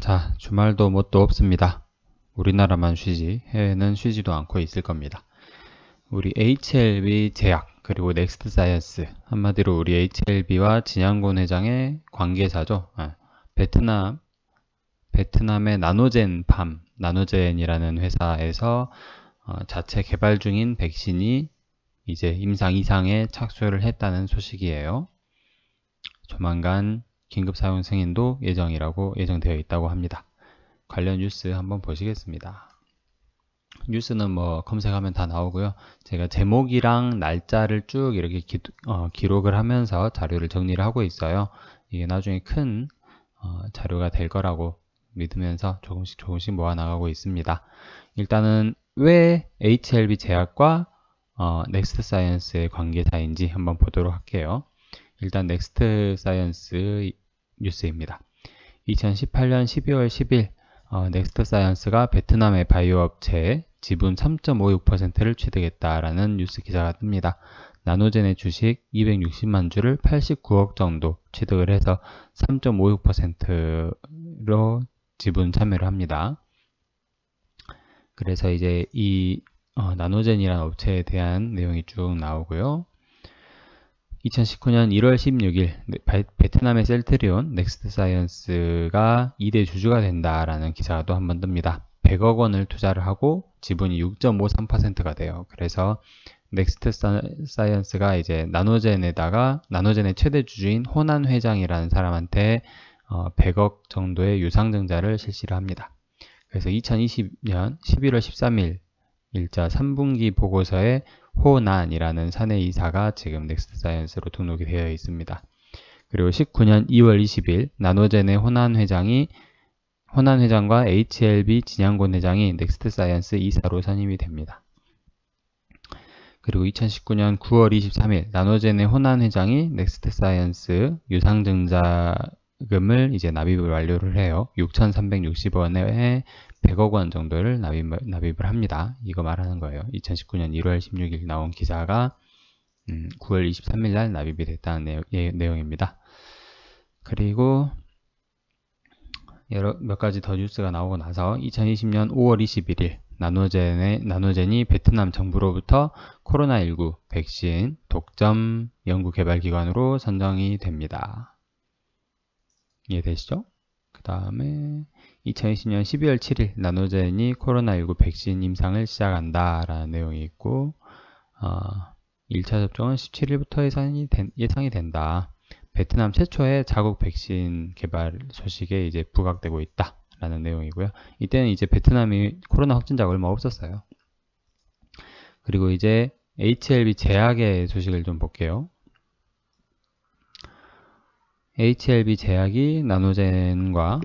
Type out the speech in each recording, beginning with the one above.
자, 주말도 뭣도 없습니다. 우리나라만 쉬지 해외는 쉬지도 않고 있을 겁니다. 우리 HLB 제약 그리고 넥스트 사이언스, 한마디로 우리 HLB와 진양곤 회장의 관계사죠. 베트남의 나노젠이라는 회사에서 자체 개발 중인 백신이 이제 임상 2상에 착수를 했다는 소식이에요. 조만간 긴급 사용 승인도 예정되어 있다고 합니다. 관련 뉴스 한번 보시겠습니다. 뉴스는 뭐 검색하면 다 나오고요. 제가 제목이랑 날짜를 쭉 이렇게 기록을 하면서 자료를 정리를 하고 있어요. 이게 나중에 큰 자료가 될 거라고 믿으면서 조금씩 모아 나가고 있습니다. 일단은 왜 HLB 제약과 넥스트 사이언스의 관계사인지 한번 보도록 할게요. 일단 넥스트 사이언스 뉴스입니다. 2018년 12월 10일 넥스트 사이언스가 베트남의 바이오 업체에 지분 3.56%를 취득했다라는 뉴스 기사가 뜹니다. 나노젠의 주식 260만 주를 89억 정도 취득을 해서 3.56%로 지분 참여를 합니다. 그래서 이제 이 나노젠이라는 업체에 대한 내용이 쭉 나오고요. 2019년 1월 16일 베트남의 셀트리온 넥스트 사이언스가 2대 주주가 된다라는 기사가 또 한 번 뜹니다. 100억 원을 투자를 하고 지분이 6.53%가 돼요. 그래서 넥스트 사이언스가 이제 나노젠의 최대 주주인 호난 회장이라는 사람한테 100억 정도의 유상증자를 실시를 합니다. 그래서 2020년 11월 13일 일자 3분기 보고서에 호난이라는 사내이사가 지금 넥스트 사이언스로 등록이 되어 있습니다. 그리고 19년 2월 20일 나노젠의 호난 회장과 HLB 진양곤 회장이 넥스트 사이언스 이사로 선임이 됩니다. 그리고 2019년 9월 23일 나노젠의 호난 회장이 넥스트 사이언스 유상증자금을 이제 납입을 완료를 해요. 6,360원에 100억 원 정도를 납입을 합니다. 이거 말하는 거예요. 2019년 1월 16일 나온 기사가 9월 23일 날 납입이 됐다는 내용입니다. 그리고 몇 가지 더 뉴스가 나오고 나서 2020년 5월 21일 나노젠이 베트남 정부로부터 코로나19 백신 독점 연구개발기관으로 선정이 됩니다. 이해되시죠? 그 다음에 2020년 12월 7일 나노젠이 코로나19 백신 임상을 시작한다 라는 내용이 있고 1차 접종은 17일부터 예상이 된다. 베트남 최초의 자국 백신 개발 소식에 이제 부각되고 있다 라는 내용이고요. 이때는 이제 베트남이 코로나 확진자가 얼마 없었어요. 그리고 이제 HLB 제약의 소식을 좀 볼게요. HLB 제약이 나노젠과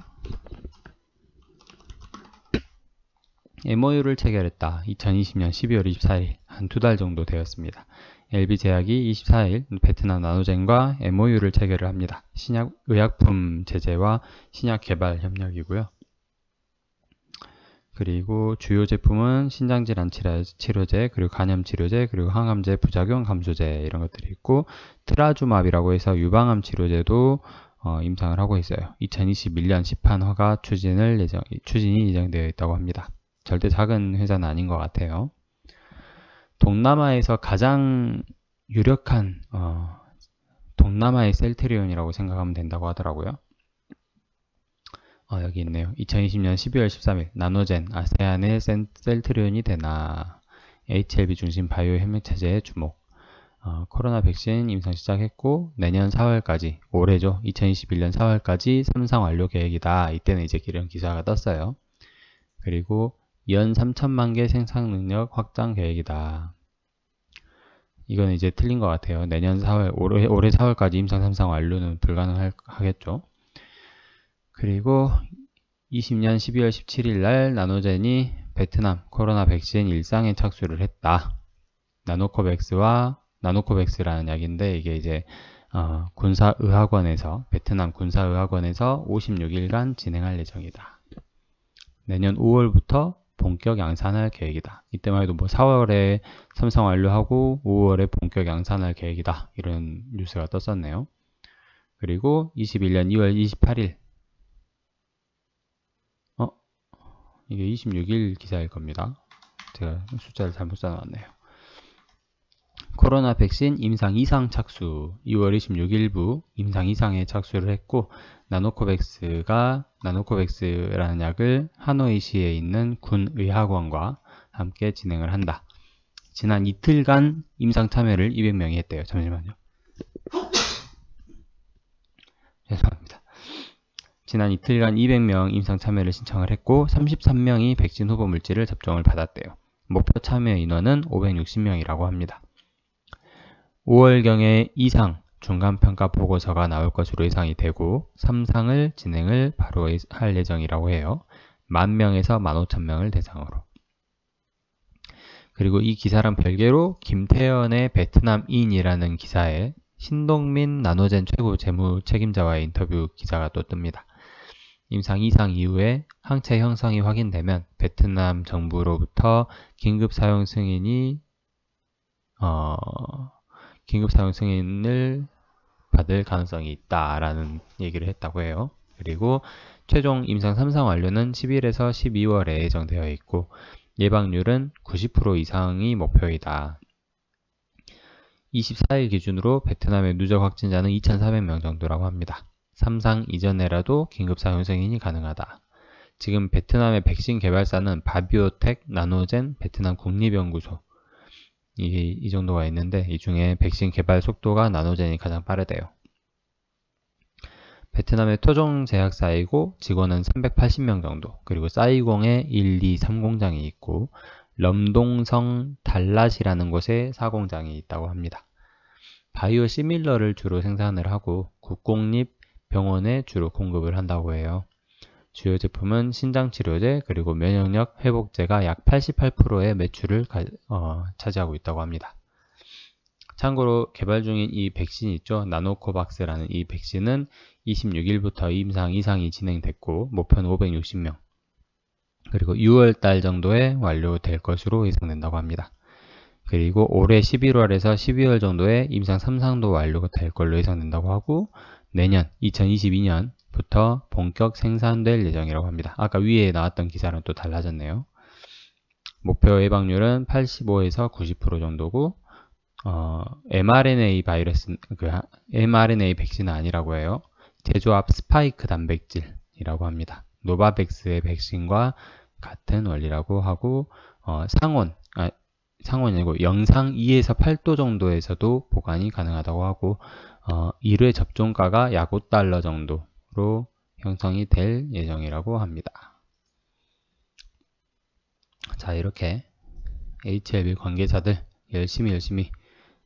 MOU를 체결했다. 2020년 12월 24일 한 2달 정도 되었습니다. LB제약이 24일 베트남 나노젠과 MOU를 체결을 합니다. 의약품 제재와 신약 개발 협력이고요. 그리고 주요 제품은 신장질환 치료제, 그리고 간염 치료제, 그리고 항암제 부작용 감소제 이런 것들이 있고 트라주맙이라고 해서 유방암 치료제도 임상을 하고 있어요. 2021년 시판 허가 추진이 예정되어 있다고 합니다. 절대 작은 회사는 아닌 것 같아요. 동남아에서 가장 유력한 동남아의 셀트리온이라고 생각하면 된다고 하더라고요. 여기 있네요. 2020년 12월 13일 나노젠 아세안의 셀트리온이 되나 HLB 중심 바이오 협력체제에 주목. 코로나 백신 임상 시작했고 내년 4월까지 올해죠. 2021년 4월까지 3상 완료 계획이다. 이때는 이제 이런 기사가 떴어요. 그리고 연 3천만 개 생산 능력 확장 계획이다. 이건 이제 틀린 것 같아요. 내년 4월, 올해 4월까지 임상 3상 완료는 불가능하겠죠. 그리고 20년 12월 17일 날 나노젠이 베트남 코로나 백신 1상에 착수를 했다. 나노코백스라는 약인데 이게 이제 베트남 군사의학원에서 56일간 진행할 예정이다. 내년 5월부터 본격 양산할 계획이다. 이때만 해도 뭐 4월에 3상 완료하고 5월에 본격 양산할 계획이다. 이런 뉴스가 떴었네요. 그리고 21년 2월 28일 이게 26일 기사일 겁니다. 제가 숫자를 잘못 써놨네요. 코로나 백신 임상 이상 착수 2월 26일부 임상 이상에 착수를 했고 나노코백스라는 약을 하노이시에 있는 군의학원과 함께 진행을 한다. 지난 이틀간 임상 참여를 200명이 했대요. 잠시만요. 죄송합니다. 지난 이틀간 200명 임상 참여를 신청을 했고 33명이 백신 후보 물질을 접종을 받았대요. 목표 참여 인원은 560명이라고 합니다. 5월경에 2상 중간평가 보고서가 나올 것으로 예상이 되고 3상을 진행을 바로 할 예정이라고 해요. 10,000명에서 15,000명을 대상으로. 그리고 이 기사랑 별개로 김태현의 베트남인이라는 기사에 신동민 나노젠 최고 재무 책임자와의 인터뷰 기사가 또 뜹니다. 임상 2상 이후에 항체 형성이 확인되면 베트남 정부로부터 긴급 사용 승인을 받을 가능성이 있다라는 얘기를 했다고 해요. 그리고 최종 임상 3상 완료는 10일에서 12월에 예정되어 있고 예방률은 90% 이상이 목표이다. 24일 기준으로 베트남의 누적 확진자는 2,400명 정도라고 합니다. 3상 이전에라도 긴급 사용 승인이 가능하다. 지금 베트남의 백신 개발사는 바비오텍, 나노젠, 베트남 국립연구소 이 정도가 있는데 이 중에 백신 개발 속도가 나노젠이 가장 빠르대요. 베트남의 토종 제약사이고 직원은 380명 정도, 그리고 사이공에 1, 2, 3공장이 있고 럼동성 달랏이라는 곳에 4공장이 있다고 합니다. 바이오 시밀러를 주로 생산을 하고 국공립 병원에 주로 공급을 한다고 해요. 주요 제품은 신장치료제 그리고 면역력 회복제가 약 88%의 매출을 차지하고 있다고 합니다. 참고로 개발 중인 이 백신 있죠. 나노코박스라는 이 백신은 26일부터 임상 2상이 진행됐고 목표는 560명. 그리고 6월달 정도에 완료될 것으로 예상된다고 합니다. 그리고 올해 11월에서 12월 정도에 임상 3상도 완료가 될 걸로 예상된다고 하고 내년 2022년부터 본격 생산될 예정이라고 합니다. 아까 위에 나왔던 기사랑 또 달라졌네요. 목표 예방률은 85에서 90% 정도고 mRNA mRNA 백신은 아니라고 해요. 제조합 스파이크 단백질이라고 합니다. 노바백스의 백신과 같은 원리라고 하고 상온이 아니고 영상 2에서 8도 정도에서도 보관이 가능하다고 하고 1회 접종가가 약 $5 정도로 형성이 될 예정이라고 합니다. 자, 이렇게 HLB 관계자들 열심히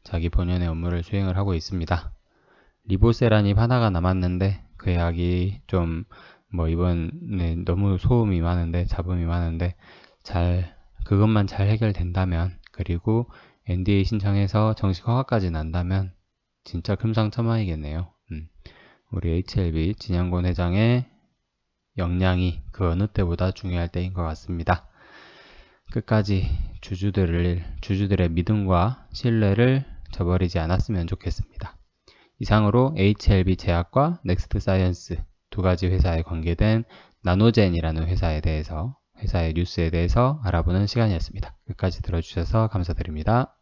자기 본연의 업무를 수행을 하고 있습니다. 리보세라닙 하나가 남았는데 그 약이 좀 이번에 너무 소음이 많은데 잡음이 많은데 그것만 잘 해결된다면 그리고 NDA 신청해서 정식 허가까지 난다면 진짜 금상첨화이겠네요. 우리 HLB 진양곤 회장의 역량이 그 어느 때보다 중요할 때인 것 같습니다. 끝까지 주주들의 믿음과 신뢰를 저버리지 않았으면 좋겠습니다. 이상으로 HLB 제약과 넥스트 사이언스 두 가지 회사에 관계된 나노젠이라는 회사의 뉴스에 대해서 알아보는 시간이었습니다. 끝까지 들어주셔서 감사드립니다.